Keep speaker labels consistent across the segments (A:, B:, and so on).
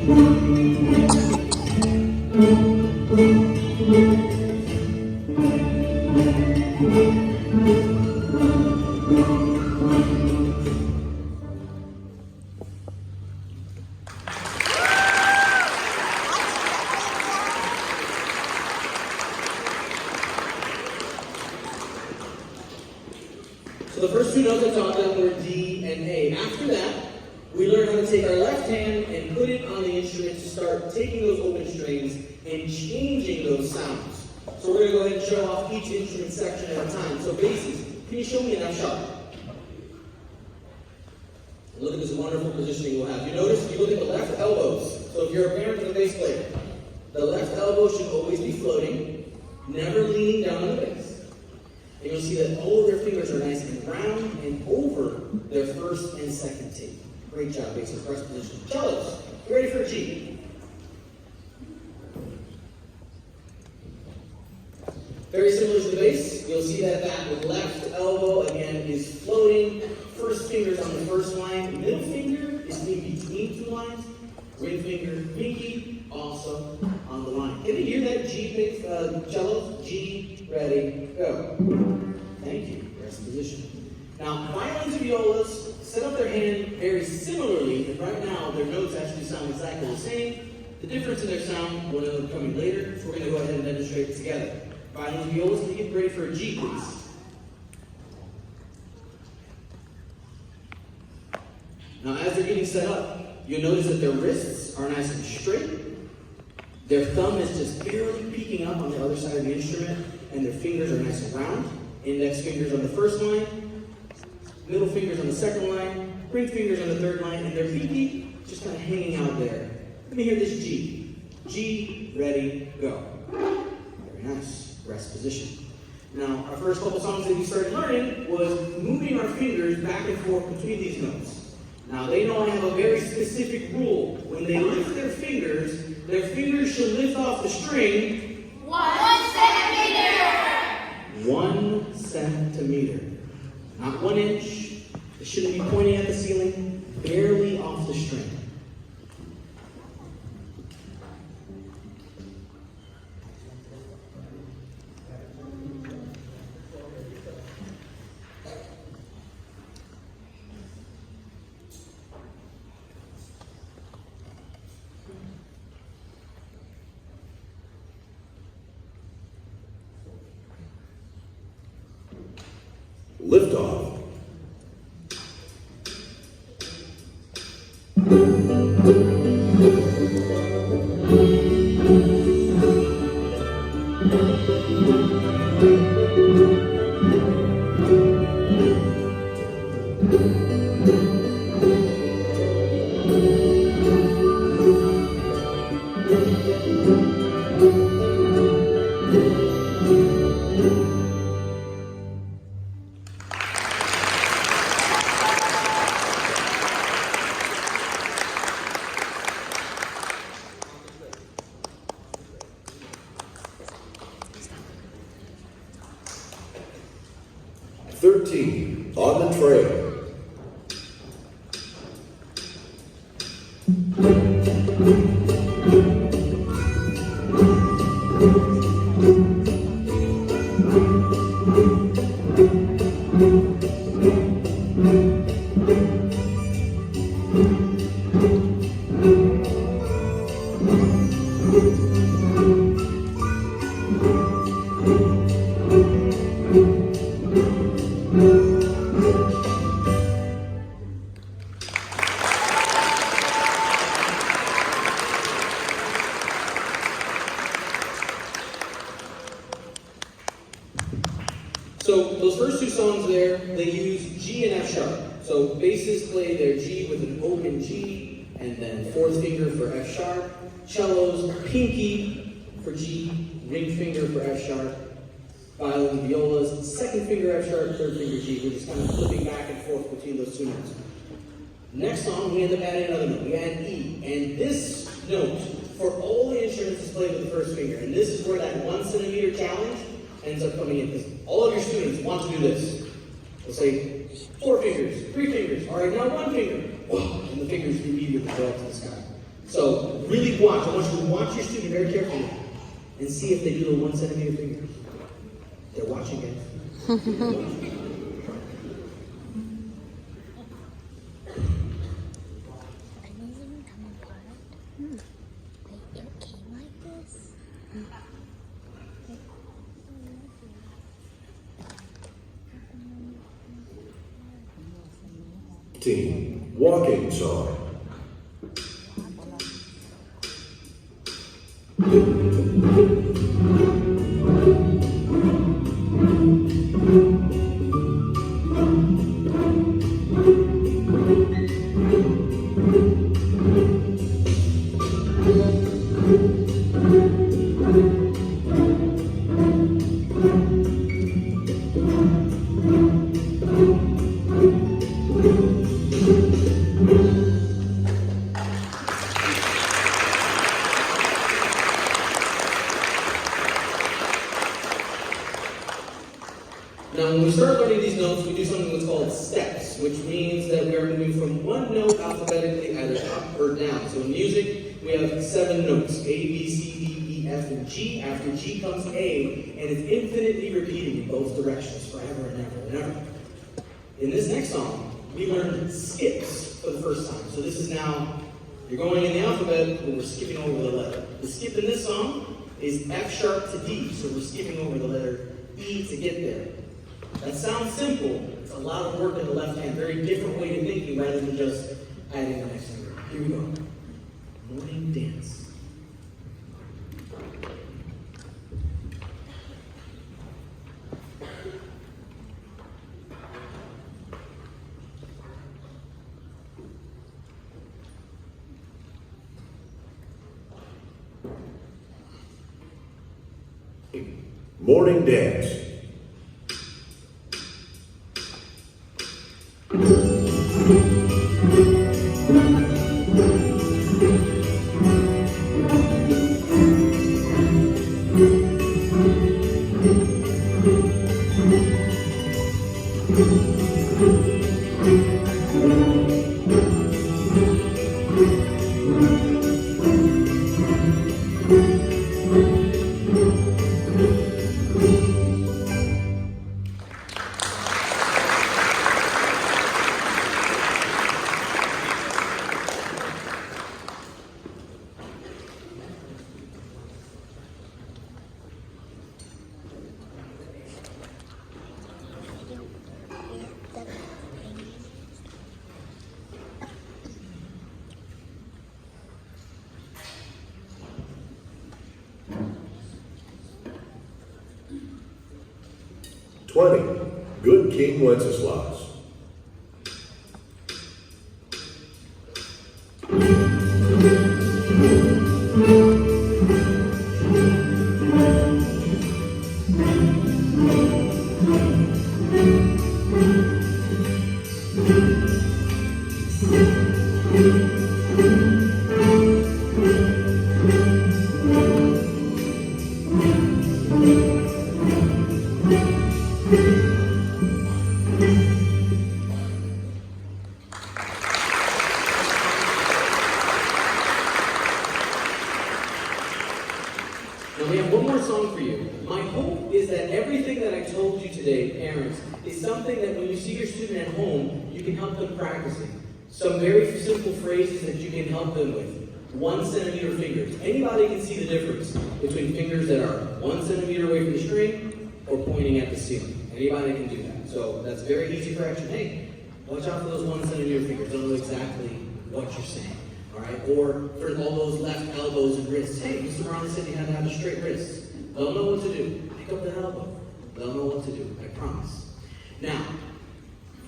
A: So the first two notes I taught them were D and A. After that, we learned how to take our left hand and put it on the instrument to start taking those open strings and changing those sounds. So we're going to go ahead and show off each instrument section at a time. So basses, can you show me an F sharp? Look at this wonderful positioning we'll have. You notice, you look at the left elbows. So if you're a parent of a bass player, the left elbow should always be floating, never leaning down on the bass. And you'll see that all of their fingers are nice and round and over their first and second tape. Great job, bass press position. Cellos, you ready for a G? Very similar to the bass, you'll see that that left elbow again is floating. First finger's on the first line, middle finger is in between two lines, ring finger, pinky, also on the line. Can you hear that G, cellos? G, ready, go. Thank you, rest position. Now, violins and violas set up their hand very similarly, and right now their notes actually sound exactly the same. The difference in their sound will end up coming later, so we're going to go ahead and demonstrate it together. Violins and violas, can you get ready for a G, please? Now, as they're getting set up, you'll notice that their wrists are nice and straight. Their thumb is just barely peeking up on the other side of the instrument, and their fingers are nice and round. Index fingers on the first line, middle fingers on the second line, ring fingers on the third line, and their pinky just kind of hanging out there. Let me hear this G. G, ready, go. Very nice, rest position. Now, our first couple songs that we started learning was moving our fingers back and forth between these notes. Now, they know I have a very specific rule. When they lift their fingers should lift off the string
B: 1 centimeter.
A: 1 centimeter. Not 1 inch. It shouldn't be pointing at the ceiling, barely off the string.
C: Liftoff. On the trail.
A: So those first two songs there, they use G and F sharp. So basses play their G with an open G, and then fourth finger for F sharp. Cellos, pinky for G, ring finger for F sharp. Violins, violas, second finger F sharp, third finger G. We're just kind of flipping back and forth between those two notes. Next song, we end up adding another note. We add E, and this note for all the instruments is played with the first finger, and this is where that 1 centimeter challenge ends up coming in, because all of your students want to do this. They'll say 4 fingers, 3 fingers, all right, now 1 finger. Whoa, and the fingers immediately go up to the sky. So really watch. I want you to watch your student very carefully and see if they do the 1 centimeter fingers. They're watching, guys.
D: It came like this.
C: Team, walking song.
A: Now, when we start learning these notes, we do something that's called steps, which means that we are moving from one note alphabetically either up or down. So in music, we have 7 notes, A, B, C, D, E, F, and G. After G comes A, and it's infinitely repeating in both directions, forever and ever and ever. In this next song, we learned skips for the first time. So this is now, you're going in the alphabet, but we're skipping over the letter. The skip in this song is F sharp to D, so we're skipping over the letter E to get there. That sounds simple. It's a lot of work in the left hand. Very different way of thinking rather than just adding the next finger. Here we go. Morning dance.
C: Morning dance. Good King Wenceslas.
A: Now we have one more song for you. My hope is that everything that I told you today, parents, is something that when you see your student at home, you can help them practicing. Some very simple phrases that you can help them with. 1 centimeter fingers. Anybody can see the difference between fingers that are 1 centimeter away from the string or pointing at the ceiling. Anybody can do that. So that's very easy correction. Hey, watch out for those 1 centimeter fingers. Don't know exactly what you're saying. All right? Or for all those left elbows and wrists. Hey, Mr. Brown said you had to have a straight wrist. They'll know what to do. Pick up that elbow. They'll know what to do. I promise. Now,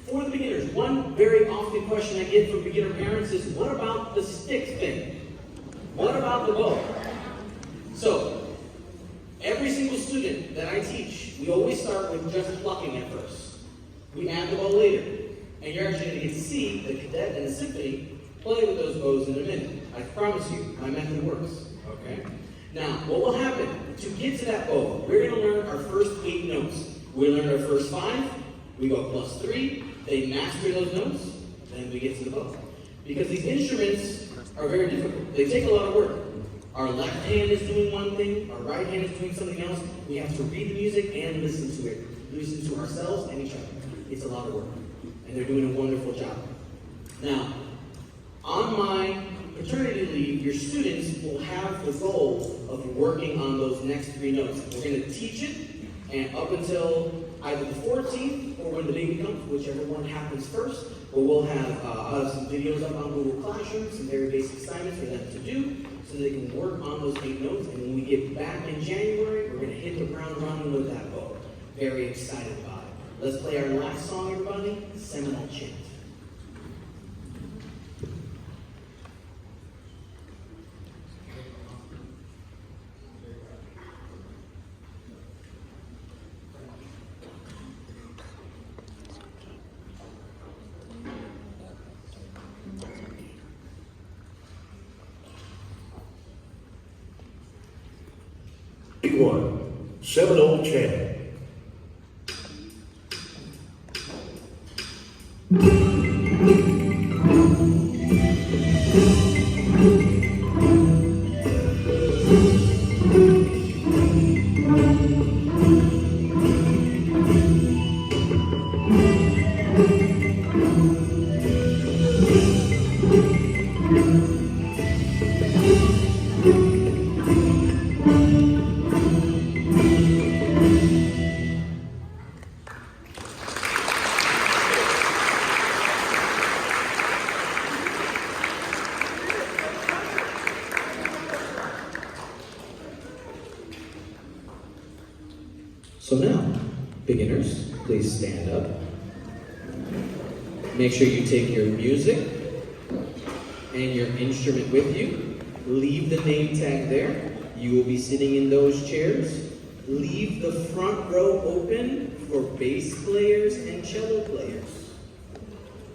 A: for the beginners, one very often question I get from beginner parents is, what about the stick thing? What about the bow? So, every single student that I teach, we always start with just plucking at first. We add the bow later. And you're actually going to get to see the cadet and the symphony play with those bows in a minute. I promise you, my method works. Okay? Now, what will happen? To get to that bow, we're going to learn our first 8 notes. We learn our first 5, we go +3, they master those notes, then we get to the bow. Because these instruments are very difficult. They take a lot of work. Our left hand is doing one thing, our right hand is doing something else. We have to read the music and listen to it. Listen to ourselves and each other. It's a lot of work. And they're doing a wonderful job. Now, on my paternity leave, your students will have the goal of working on those next 3 notes. We're going to teach it, and up until either the 14th or when the baby comes, whichever one happens first, but we'll have some videos up on Google Classroom, some very basic assignments for them to do, so they can work on those 8 notes. And when we get back in January, we're going to hit the ground running with that bow. Very excited about it. Let's play our last song, everybody, Seminole Chant.
C: Week 1, Seminole Chant.
A: So now, beginners, please stand up. Make sure you take your music and your instrument with you. Leave the name tag there. You will be sitting in those chairs. Leave the front row open for bass players and cello players.